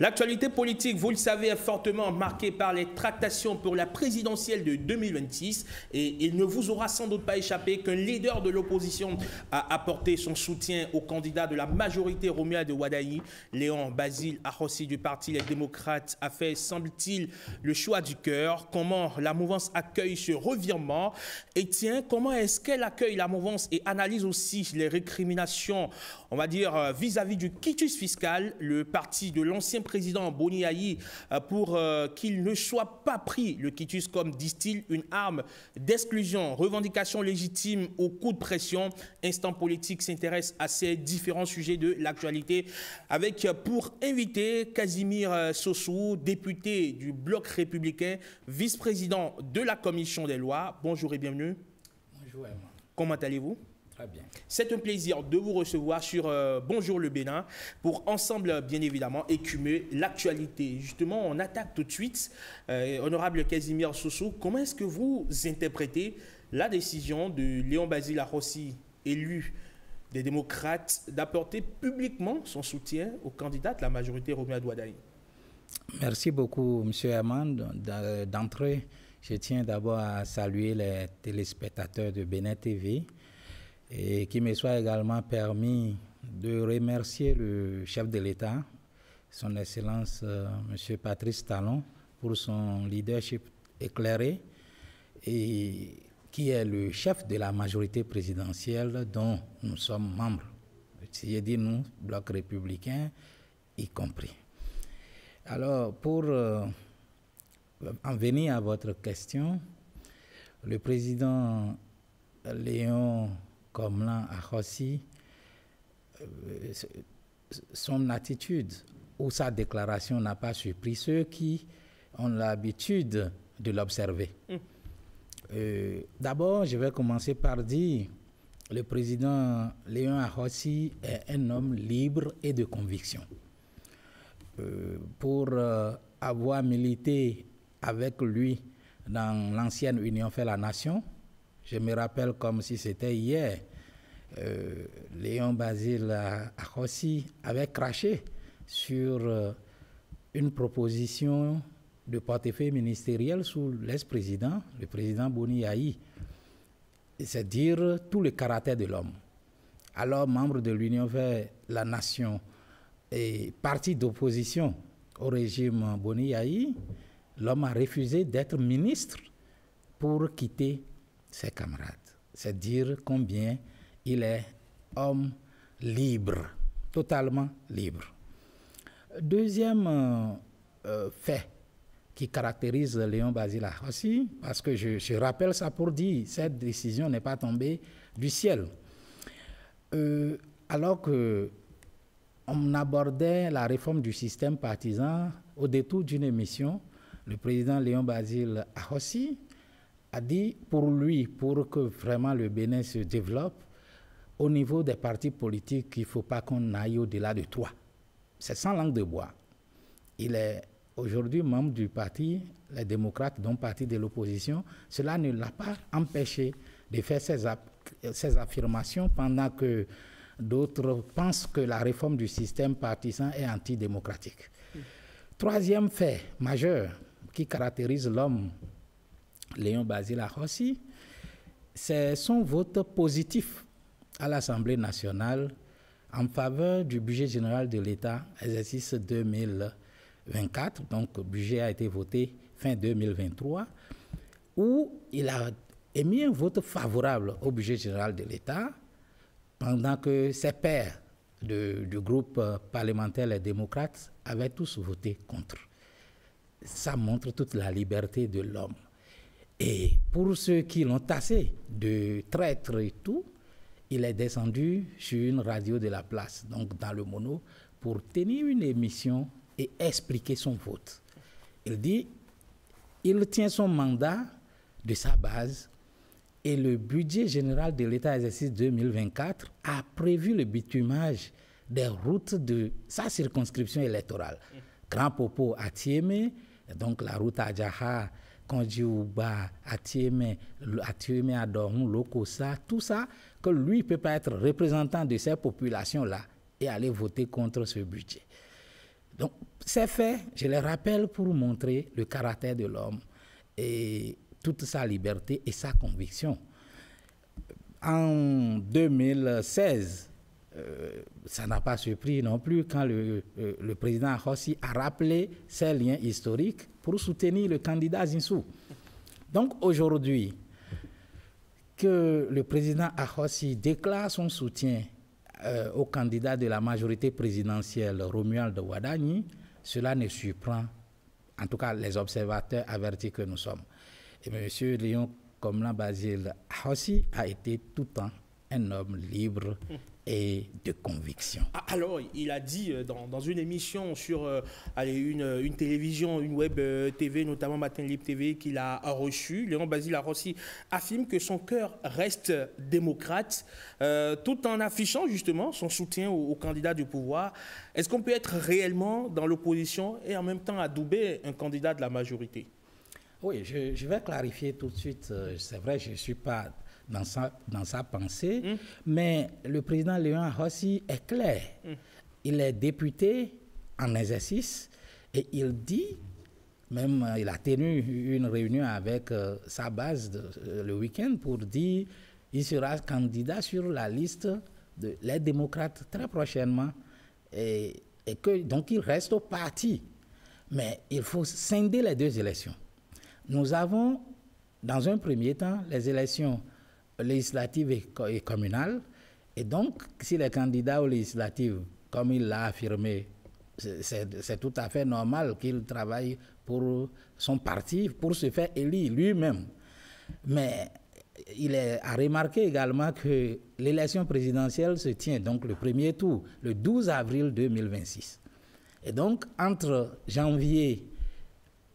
L'actualité politique, vous le savez, est fortement marquée par les tractations pour la présidentielle de 2026 et il ne vous aura sans doute pas échappé qu'un leader de l'opposition a apporté son soutien au candidat de la majorité Romuald de Wadayi. Léon Basile Ahossi du parti Les Démocrates a fait, semble-t-il, le choix du cœur. Comment la mouvance accueille ce revirement? Et tiens, comment est-ce qu'elle accueille la mouvance et analyse aussi les récriminations, on va dire, vis-à-vis du quitus fiscal, le parti de l'ancien président Boni Yayi, pour qu'il ne soit pas pris, le quitus, comme disent-ils, une arme d'exclusion, revendication légitime au coup de pression. Instant politique s'intéresse à ces différents sujets de l'actualité avec pour invité Casimir Sossou, député du Bloc républicain, vice-président de la commission des lois. Bonjour et bienvenue. Bonjour Emma. Comment allez-vous? Très bien. C'est un plaisir de vous recevoir sur Bonjour le Bénin pour ensemble, bien évidemment, écumer l'actualité. Justement, on attaque tout de suite. Honorable Casimir Sossou, comment est-ce que vous interprétez la décision de Léon Basile Ahossi, élu des démocrates, d'apporter publiquement son soutien au candidat de la majorité Romuald Wadayi? Merci beaucoup, M. Amand. D'entrée, je tiens d'abord à saluer les téléspectateurs de Bénin TV et qu'il me soit également permis de remercier le chef de l'État, son Excellence M. Patrice Talon, pour son leadership éclairé et qui est le chef de la majorité présidentielle dont nous sommes membres. J'ai dit nous, Bloc républicain y compris. Alors, pour en venir à votre question, le président Léon Komlan Ahossi, son attitude ou sa déclaration n'a pas surpris ceux qui ont l'habitude de l'observer. D'abord, je vais commencer par dire le président Léon Ahossi est un homme libre et de conviction. Pour avoir milité avec lui dans l'ancienne Union fait la Nation, je me rappelle comme si c'était hier, Léon Basile Ahossi avait craché sur une proposition de portefeuille ministériel sous l'ex-président, le président Boni Yayi, c'est dire tout le caractère de l'homme. Alors, membre de l'Union fait la Nation et parti d'opposition au régime Boni Yayi, l'homme a refusé d'être ministre pour quitter ses camarades. C'est dire combien il est homme libre, totalement libre. Deuxième fait qui caractérise Léon Basile Ahossi, parce que je rappelle ça pour dire, cette décision n'est pas tombée du ciel. Alors que on abordait la réforme du système partisan au détour d'une émission, le président Léon Basile Ahossi a dit pour lui, pour que vraiment le Bénin se développe, au niveau des partis politiques, il ne faut pas qu'on aille au-delà de 3. C'est sans langue de bois. Il est aujourd'hui membre du parti, les démocrates, donc parti de l'opposition. Cela ne l'a pas empêché de faire ces affirmations pendant que d'autres pensent que la réforme du système partisan est antidémocratique. Troisième fait majeur qui caractérise l'homme Léon Basile Ahossi, c'est son vote positif à l'Assemblée nationale en faveur du budget général de l'État, exercice 2024, donc le budget a été voté fin 2023, où il a émis un vote favorable au budget général de l'État, pendant que ses pairs du groupe parlementaire Les Démocrates avaient tous voté contre. Ça montre toute la liberté de l'homme. Et pour ceux qui l'ont tassé de traître et tout, il est descendu sur une radio de la place, donc dans le mono, pour tenir une émission et expliquer son vote. Il dit, il tient son mandat de sa base et le budget général de l'État exercice 2024 a prévu le bitumage des routes de sa circonscription électorale. Grand Popo à Tiémé, donc la route à Djaha Kondjiouba, Atiémé, Adormou, Lokossa, tout ça, que lui ne peut pas être représentant de ces populations-là et aller voter contre ce budget. Donc, ces faits, je les rappelle pour montrer le caractère de l'homme et toute sa liberté et sa conviction. En 2016, ça n'a pas surpris non plus quand le président Ahossi a rappelé ses liens historiques pour soutenir le candidat Zinsou. Donc aujourd'hui, que le président Ahossi déclare son soutien au candidat de la majorité présidentielle, Romuald Wadani, cela ne surprend, en tout cas les observateurs avertis que nous sommes. Et M. Léon Komlan Basile Ahossi a été tout le temps un homme libre et de conviction. Alors, il a dit dans une émission sur une télévision, une web TV, notamment Matin Libre TV, qu'il a reçu, Léon Basile Ahossi affirme que son cœur reste démocrate, tout en affichant justement son soutien au candidat du pouvoir. Est-ce qu'on peut être réellement dans l'opposition et en même temps adouber un candidat de la majorité? Oui, je vais clarifier tout de suite. C'est vrai, je ne suis pas dans sa pensée, mais le président Léon Ahossi est clair. Il est député en exercice et il dit, même il a tenu une réunion avec sa base le week-end pour dire qu'il sera candidat sur la liste des démocrates très prochainement et que donc il reste au parti. Mais il faut scinder les deux élections. Nous avons, dans un premier temps, les élections législatives et communales. Et donc, si les candidats aux législatives, comme il l'a affirmé, c'est tout à fait normal qu'il travaille pour son parti, pour se faire élire lui-même. Mais il a remarqué également que l'élection présidentielle se tient, donc le premier tour, le 12 avril 2026. Et donc, entre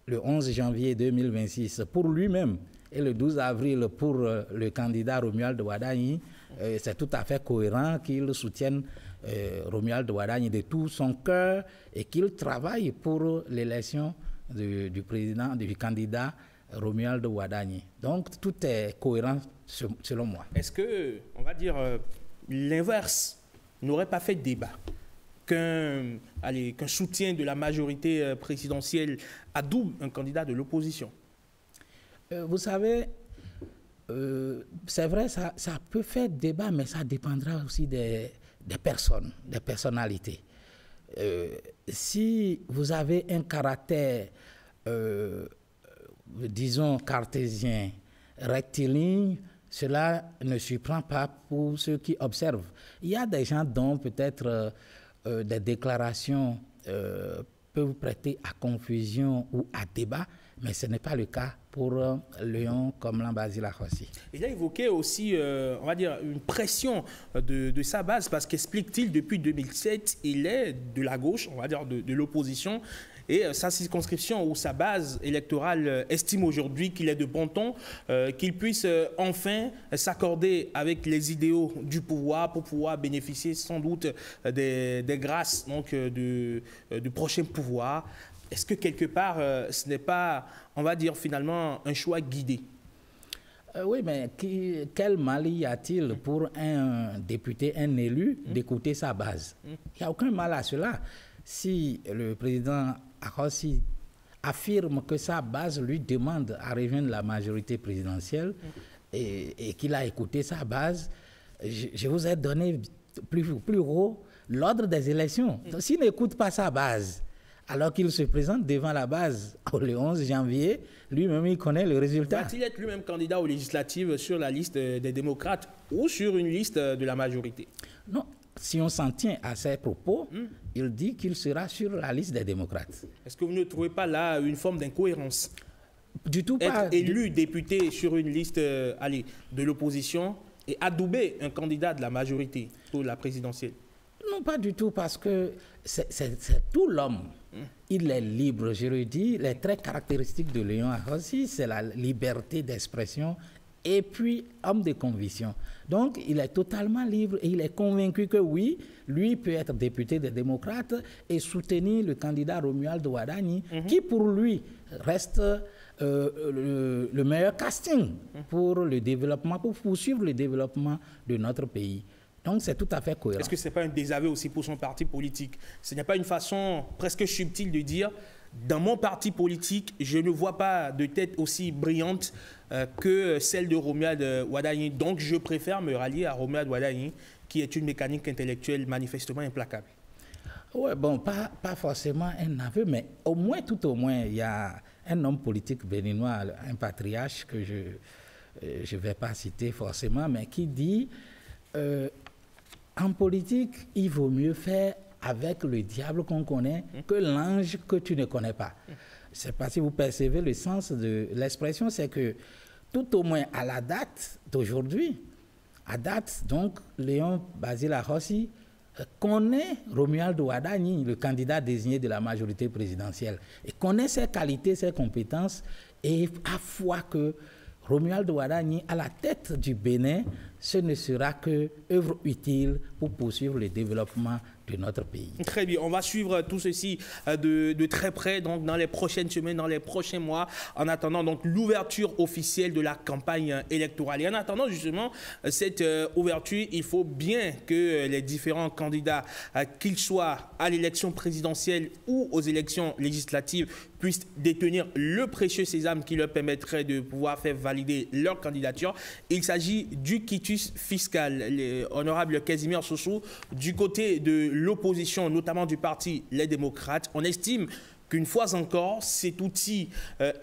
le 11 janvier 2026 pour lui-même et le 12 avril pour le candidat Romuald Wadani, c'est tout à fait cohérent qu'il soutienne Romuald Wadani de tout son cœur et qu'il travaille pour l'élection du candidat Romuald Wadani. Donc tout est cohérent selon moi. Est-ce que, on va dire, l'inverse n'aurait pas fait débat? Qu'un soutien de la majorité présidentielle adoube un candidat de l'opposition? Vous savez, c'est vrai, ça peut faire débat, mais ça dépendra aussi des personnes, des personnalités. Si vous avez un caractère, disons, cartésien, rectiligne, cela ne surprend pas pour ceux qui observent. Il y a des gens dont peut-être des déclarations peuvent prêter à confusion ou à débat, mais ce n'est pas le cas pour Léon Komlan Basile Ahossi. Il a évoqué aussi, on va dire, une pression de sa base, parce qu'explique-t-il, depuis 2007, il est de la gauche, on va dire de l'opposition, et sa circonscription ou sa base électorale estime aujourd'hui qu'il est de bon ton, qu'il puisse enfin s'accorder avec les idéaux du pouvoir pour pouvoir bénéficier sans doute des grâces donc, du prochain pouvoir. Est-ce que quelque part, ce n'est pas, on va dire finalement, un choix guidé? Oui, mais quel mal y a-t-il pour un député, un élu, d'écouter sa base? Il n'y a aucun mal à cela. Si le président Ahossi affirme que sa base lui demande à rejoindre la majorité présidentielle et qu'il a écouté sa base, je vous ai donné plus haut l'ordre des élections. S'il n'écoute pas sa base, alors qu'il se présente devant la base le 11 janvier, lui-même il connaît le résultat. Va-t-il être lui-même candidat aux législatives sur la liste des démocrates ou sur une liste de la majorité? Non. Si on s'en tient à ses propos, il dit qu'il sera sur la liste des démocrates. Est-ce que vous ne trouvez pas là une forme d'incohérence? Du tout pas. Être élu député sur une liste de l'opposition et adouber un candidat de la majorité pour la présidentielle? Non, pas du tout, parce que c'est tout l'homme. Il est libre, je le dis. Les traits caractéristiques de Léon Ahossi, c'est la liberté d'expression et puis homme de conviction. Donc, il est totalement libre et il est convaincu que oui, lui peut être député des démocrates et soutenir le candidat Romuald Wadani, qui pour lui reste le meilleur casting pour le développement, pour poursuivre le développement de notre pays. Donc, c'est tout à fait cohérent. Est-ce que ce n'est pas un désaveu aussi pour son parti politique? Ce n'est pas une façon presque subtile de dire, dans mon parti politique, je ne vois pas de tête aussi brillante que celle de Romuald Wadani. Donc, je préfère me rallier à Romuald Wadani, qui est une mécanique intellectuelle manifestement implacable. Oui, bon, pas forcément un aveu, mais tout au moins, il y a un homme politique béninois, un patriarche que je ne vais pas citer forcément, mais qui dit en politique, il vaut mieux faire avec le diable qu'on connaît que l'ange que tu ne connais pas. Je ne sais pas si vous percevez le sens de l'expression, c'est que tout au moins à la date d'aujourd'hui, donc, Léon Basile Ahossi connaît Romuald Wadani, le candidat désigné de la majorité présidentielle, et connaît ses qualités, ses compétences, et à foi que Romuald Wadani, à la tête du Bénin, ce ne sera que œuvre utile pour poursuivre le développement de notre pays. Très bien, on va suivre tout ceci de très près donc dans les prochaines semaines, dans les prochains mois, en attendant donc l'ouverture officielle de la campagne électorale. Et en attendant justement cette ouverture, il faut bien que les différents candidats, qu'ils soient à l'élection présidentielle ou aux élections législatives, puissent détenir le précieux sésame qui leur permettrait de pouvoir faire valider leur candidature. Il s'agit du quitus fiscal. L'honorable Casimir Sossou, du côté de l'opposition, notamment du parti Les Démocrates, on estime qu'une fois encore, cet outil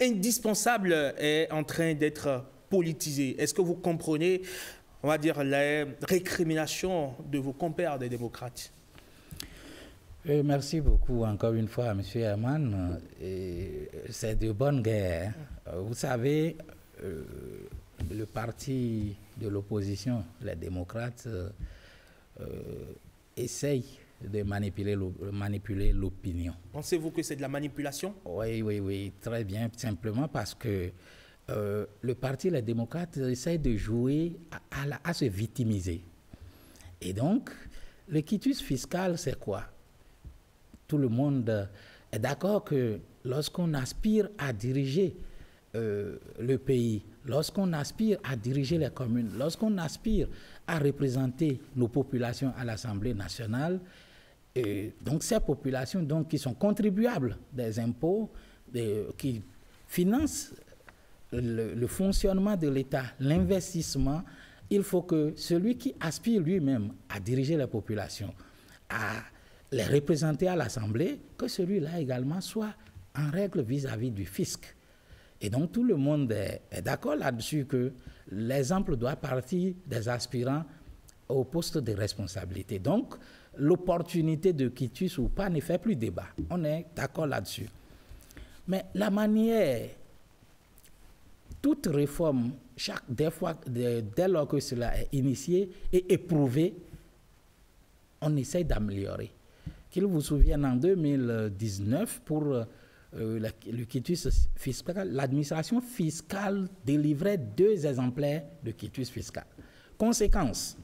indispensable est en train d'être politisé. Est-ce que vous comprenez, on va dire, les récriminations de vos compères des démocrates? Merci beaucoup encore une fois à M. Herman. C'est de bonne guerre. Vous savez, le parti de l'opposition, les démocrates, essaye de manipuler l'opinion. Pensez-vous que c'est de la manipulation? Oui, très bien, simplement parce que le parti, les démocrates, essaye de jouer à se victimiser. Et donc, le quitus fiscal, c'est quoi? Tout le monde est d'accord que lorsqu'on aspire à diriger le pays, lorsqu'on aspire à diriger les communes, lorsqu'on aspire à représenter nos populations à l'Assemblée nationale, donc ces populations donc, qui sont contribuables des impôts, qui financent le fonctionnement de l'État, l'investissement, il faut que celui qui aspire lui-même à diriger la population, à les représenter à l'Assemblée, que celui-là également soit en règle vis-à-vis du fisc. Et donc tout le monde est d'accord là-dessus que l'exemple doit partir des aspirants au poste de responsabilité. Donc l'opportunité de quitus ou pas ne fait plus débat. On est d'accord là-dessus. Mais la manière, toute réforme, dès lors que cela est initié et éprouvé, on essaie d'améliorer. Qu'il vous souvienne, en 2019, pour le quitus fiscal, l'administration fiscale délivrait 2 exemplaires de quitus fiscal. Conséquence,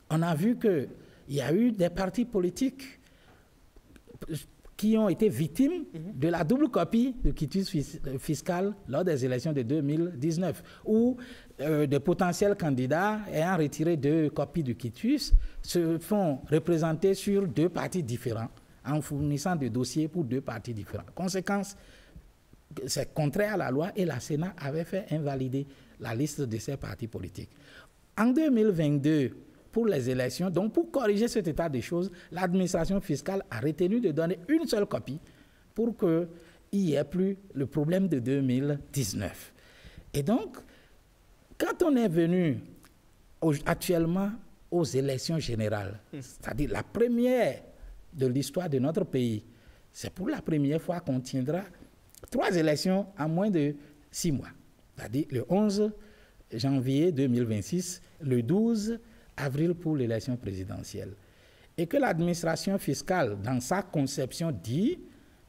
on a vu qu'il y a eu des partis politiques qui ont été victimes de la double copie de quitus fiscal lors des élections de 2019, où des potentiels candidats ayant retiré 2 copies de quitus se font représenter sur 2 partis différents en fournissant des dossiers pour 2 partis différents. Conséquence, c'est contraire à la loi et la Sénat avait fait invalider la liste de ces partis politiques. En 2022, pour les élections, donc pour corriger cet état des choses, l'administration fiscale a retenu de donner une seule copie pour qu'il n'y ait plus le problème de 2019. Et donc, quand on est venu actuellement aux élections générales, c'est-à-dire la première de l'histoire de notre pays, c'est pour la première fois qu'on tiendra 3 élections en moins de 6 mois. C'est-à-dire le 11 janvier 2026, le 12 avril pour l'élection présidentielle. Et que l'administration fiscale, dans sa conception, dit,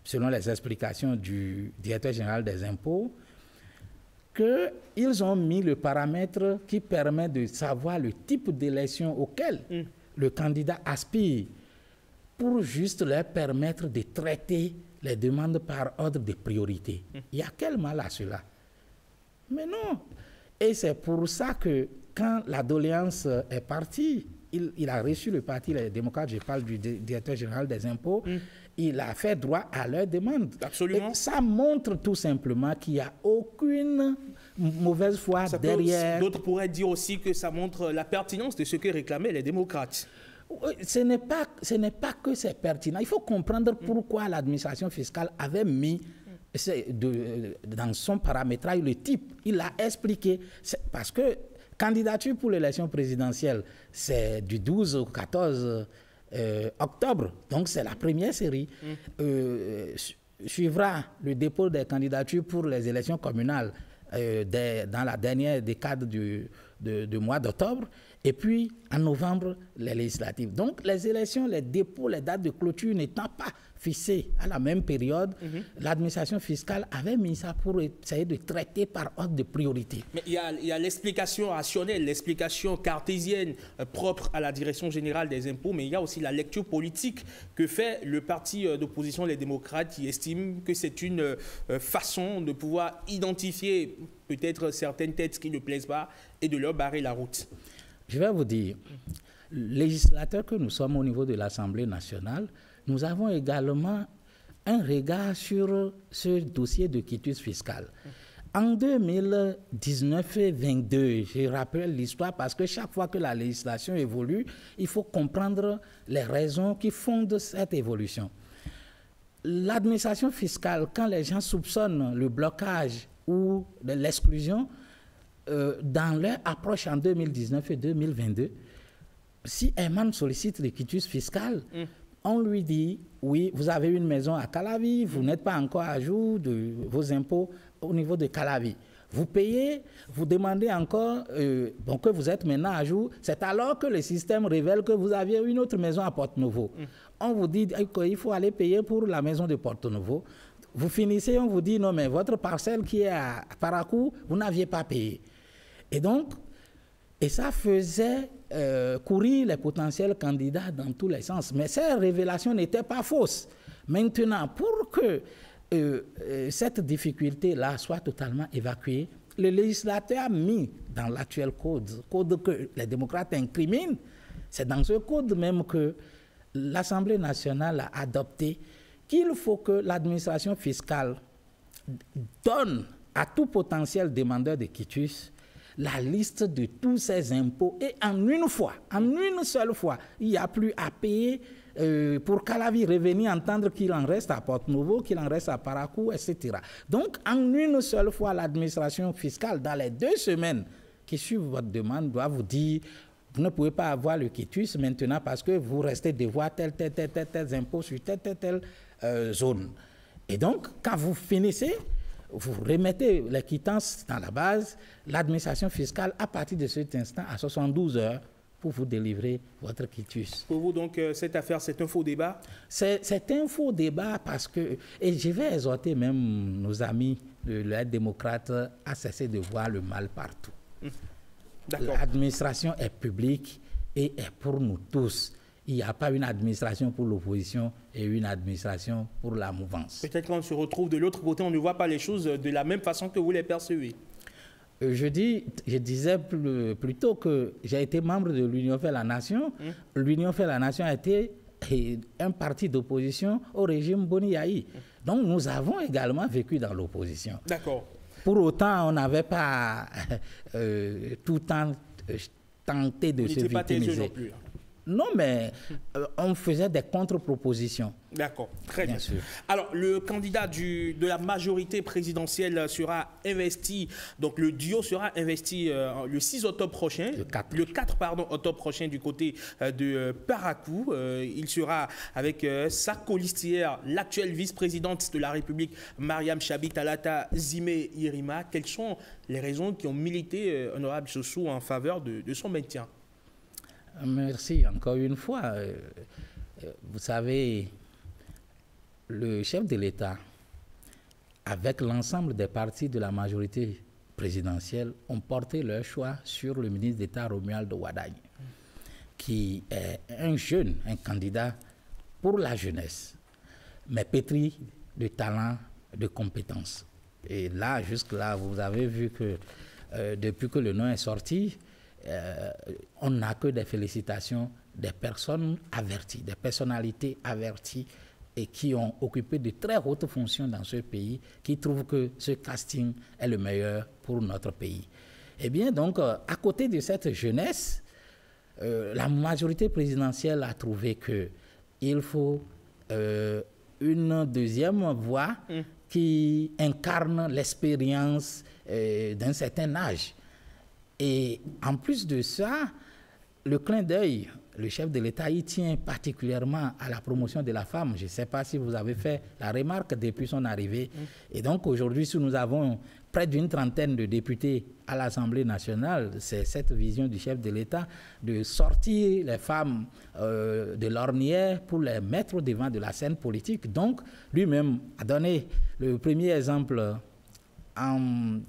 selon les explications du directeur général des impôts, qu'ils ont mis le paramètre qui permet de savoir le type d'élection auquel le candidat aspire pour juste leur permettre de traiter les demandes par ordre de priorité. Il y a quel mal à cela? Mais non. Et c'est pour ça que quand la doléance est partie, il a reçu le parti Les Démocrates, je parle du directeur général des impôts, il a fait droit à leur demande. Absolument. Et ça montre tout simplement qu'il n'y a aucune mauvaise foi derrière. D'autres pourraient dire aussi que ça montre la pertinence de ce que réclamaient les démocrates. Ce n'est pas que c'est pertinent. Il faut comprendre pourquoi l'administration fiscale avait mis dans son paramétrage le type. Il l'a expliqué. Parce que candidature pour l'élection présidentielle, c'est du 12 au 14 octobre. Donc, c'est la première série. Suivra le dépôt des candidatures pour les élections communales dans la dernière décade du mois d'octobre. Et puis, en novembre, les législatives. Donc, les élections, les dépôts, les dates de clôture n'étant pas fixées à la même période, l'administration fiscale avait mis ça pour essayer de traiter par ordre de priorité. Mais il y a l'explication rationnelle, l'explication cartésienne propre à la direction générale des impôts, mais il y a aussi la lecture politique que fait le parti d'opposition, les démocrates, qui estiment que c'est une façon de pouvoir identifier peut-être certaines têtes qui ne plaisent pas et de leur barrer la route. Je vais vous dire, législateurs que nous sommes au niveau de l'Assemblée nationale, nous avons également un regard sur ce dossier de quitus fiscal. En 2019 et 2022, je rappelle l'histoire parce que chaque fois que la législation évolue, il faut comprendre les raisons qui fondent cette évolution. L'administration fiscale, quand les gens soupçonnent le blocage ou l'exclusion, dans leur approche en 2019 et 2022, si un man sollicite le quitus fiscal, on lui dit, oui, vous avez une maison à Calavi, vous n'êtes pas encore à jour de vos impôts au niveau de Calavi. Vous payez, vous demandez encore que vous êtes maintenant à jour. C'est alors que le système révèle que vous aviez une autre maison à Porto-Novo. On vous dit qu'il faut aller payer pour la maison de Porto-Novo. Vous finissez, on vous dit, non, mais votre parcelle qui est à Paracou, vous n'aviez pas payé. Et donc, ça faisait courir les potentiels candidats dans tous les sens. Mais ces révélations n'étaient pas fausses. Maintenant, pour que cette difficulté-là soit totalement évacuée, le législateur a mis dans l'actuel code que les démocrates incriminent, c'est dans ce code même que l'Assemblée nationale a adopté qu'il faut que l'administration fiscale donne à tout potentiel demandeur de quitus la liste de tous ces impôts et en une seule fois, il n'y a plus à payer pour Calavi revenir entendre qu'il en reste à Porto-Novo, qu'il en reste à Paracou, etc. Donc, en une seule fois, l'administration fiscale, dans les 2 semaines qui suivent votre demande, doit vous dire vous ne pouvez pas avoir le quitus maintenant parce que vous restez devoir tel impôt sur telle zone. Et donc, quand vous finissez, vous remettez les quittances dans la base, l'administration fiscale, à partir de cet instant, à 72 heures, pour vous délivrer votre quitus. Pour vous, donc, cette affaire, c'est un faux débat? C'est un faux débat parce que, et je vais exhorter même nos amis de l'aide démocrate à cesser de voir le mal partout. L'administration est publique et est pour nous tous. Il n'y a pas une administration pour l'opposition et une administration pour la mouvance. Peut-être qu'on se retrouve de l'autre côté, on ne voit pas les choses de la même façon que vous les percevez. Je disais plutôt que j'ai été membre de l'Union fait la Nation. L'Union fait la Nation a été un parti d'opposition au régime Boni Yayi. Donc nous avons également vécu dans l'opposition. D'accord. Pour autant, on n'avait pas tout le temps tenté de se victimiser. Non plus. Non, mais on faisait des contre-propositions. D'accord, très bien. Sûr. Alors, le candidat de la majorité présidentielle sera investi, donc le duo sera investi le 6 octobre prochain, le 4 octobre prochain du côté de Paracou. Il sera avec sa colistière, l'actuelle vice-présidente de la République, Mariam Chabi Talata Zimé Yerima. Quelles sont les raisons qui ont milité, honorable Sossou, en faveur de son maintien? Merci encore une fois. Vous savez, le chef de l'État, avec l'ensemble des partis de la majorité présidentielle, ont porté leur choix sur le ministre d'État Romuald Wadagne, qui est un jeune, un candidat pour la jeunesse, mais pétri de talent, de compétences. Et là, jusque-là, vous avez vu que depuis que le nom est sorti, on n'a que des félicitations des personnes averties, des personnalités averties et qui ont occupé de très hautes fonctions dans ce pays, qui trouvent que ce casting est le meilleur pour notre pays. Eh bien, donc, à côté de cette jeunesse, la majorité présidentielle a trouvé qu'il faut une deuxième voix qui incarne l'expérience d'un certain âge. Et en plus de ça, le clin d'œil, le chef de l'État y tient particulièrement à la promotion de la femme. Je ne sais pas si vous avez fait la remarque depuis son arrivée. Et donc aujourd'hui, si nous avons près d'une trentaine de députés à l'Assemblée nationale, c'est cette vision du chef de l'État de sortir les femmes de l'ornière pour les mettre devant de la scène politique. Donc lui-même a donné le premier exemple en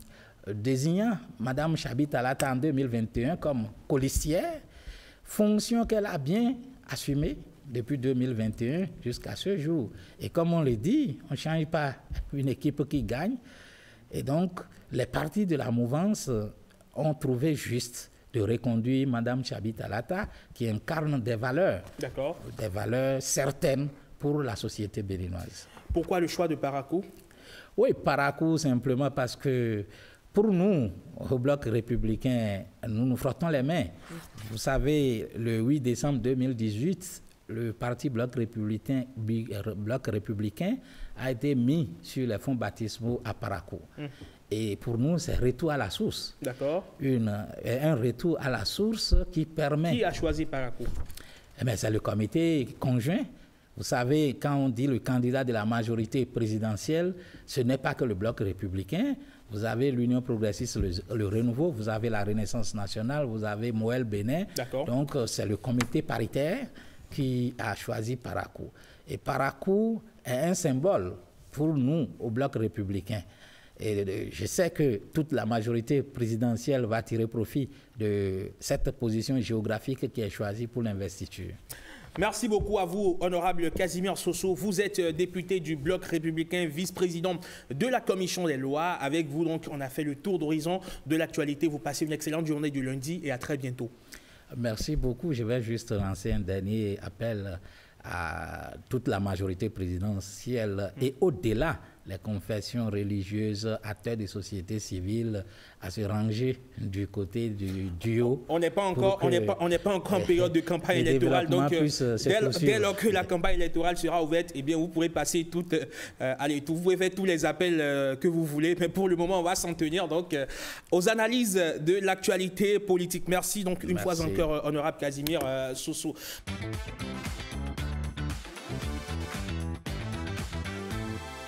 désignant Mme Chabi Talata en 2021 comme colistière, fonction qu'elle a bien assumée depuis 2021 jusqu'à ce jour. Et comme on le dit, on ne change pas une équipe qui gagne. Et donc, les partis de la mouvance ont trouvé juste de reconduire Mme Chabi Talata, qui incarne des valeurs certaines pour la société béninoise. Pourquoi le choix de Parakou? Oui, Parakou simplement parce que pour nous, au Bloc républicain, nous nous frottons les mains. Vous savez, le 8 décembre 2018, le parti Bloc républicain a été mis sur les fonds baptismaux à Parakou. Et pour nous, c'est retour à la source. D'accord. Un retour à la source qui permet... Qui a choisi Parakou? Eh bien, c'est le comité conjoint. Vous savez, quand on dit le candidat de la majorité présidentielle, ce n'est pas que le Bloc républicain. Vous avez l'Union progressiste, le Renouveau, vous avez la Renaissance nationale, vous avez Moël Bénin. Donc, c'est le comité paritaire qui a choisi Parakou. Et Parakou est un symbole pour nous au Bloc républicain. Et je sais que toute la majorité présidentielle va tirer profit de cette position géographique qui est choisie pour l'investiture. Merci beaucoup à vous, honorable Casimir Sosso. Vous êtes député du Bloc républicain, vice-président de la Commission des lois. Avec vous, donc, on a fait le tour d'horizon de l'actualité. Vous passez une excellente journée du lundi et à très bientôt. Merci beaucoup. Je vais juste lancer un dernier appel à toute la majorité présidentielle et au-delà, les confessions religieuses, acteurs de société civile, à se ranger du côté du duo. On n'est pas encore en période de campagne électorale, donc dès lors que la campagne électorale sera ouverte, eh bien vous pourrez passer vous pouvez faire tous les appels que vous voulez, mais pour le moment on va s'en tenir donc aux analyses de l'actualité politique. Merci donc une fois encore, honorable Casimir Sosso.